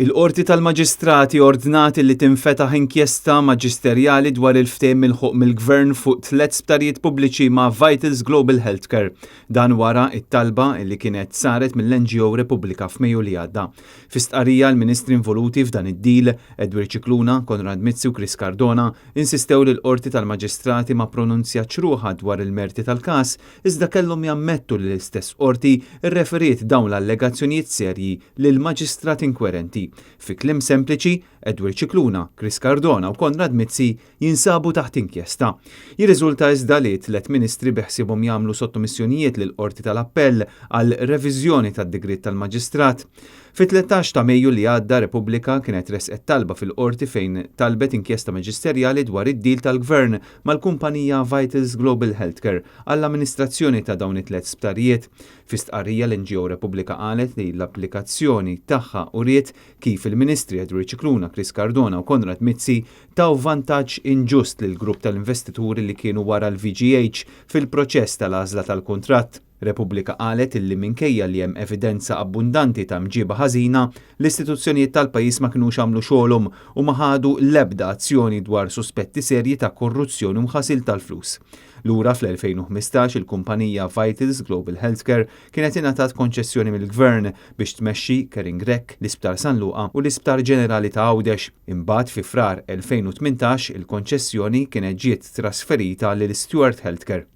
Il-Qorti tal-Maġistrati ordnat li tinfetaħ inkjesta maġisterjali dwar il-ftehim milħuq mill-Gvern fuq 3 sptarijiet pubbliċi ma' Vitals Global Healthcare. Dan wara it-talba li kienet saret mill-NGO Repubblika f'Mejju li għadda. Fi stqarrija l-Ministri involuti f'dan id-deal, Edward Cicluna, Konrad Mizzi u Chris Cardona, insistew li l-Qorti tal-Maġistrati ma pronunzjat ruħha dwar il-merti tal-każ, iżda kellhom jammettu li l-istess qorti irreferiet dawn l-allegazzjonijiet serji lil maġistrat inkwerenti. Fi kliem sempliċi, Edward Cicluna, Chris Cardona u Konrad Mizzi jinsabu taħt inkjesta. Jirriżulta iżda li 3 ministri beħsibhom jagħmlu sottomissjonijiet lil qorti tal-Appell għal reviżjoni tad-digritt tal-Maġistrat. Fi-13 ta' Mejju li għadda Repubblika kienet resqet talba fil-qorti fejn talbet inkjesta maġisterjali dwar id-deal tal-Gvern mal-kumpanija Vitals Global Healthcare għall-amministrazzjoni ta' dawn it-3 sptarijiet. Fi stqarrija l-NGO Repubblika qalet li l-applikazzjoni tagħha uriet kif il-Ministri Edward Cicluna, Chris Cardona u Konrad Mizzi taw vantaġġ inġust lil grupp tal-investituri li kienu wara l-VGH fil-proċess tal-għażla tal-kuntratt. Repubblika qalet illi minkejja li hemm evidenza abbundanti ta' mġiba ħażina, l-istituzzjonijiet tal-pajjiż ma kinux għamlu xogħolhom u ma ħadu l-ebda azzjoni dwar suspetti serji ta' korruzzjoni u mħasil tal-flus. Lura fl-2015 il-kumpanija Vitals Global Healthcare kienet ingħatat konċessjoni mill-Gvern biex tmexxi Kering Rek, l-Isptar San Luqa u l-Isptar Ġenerali ta' Għawdex. Imbagħad fi frar 2018 il-konċessjoni kienet ġiet trasferita lil Stewart Healthcare.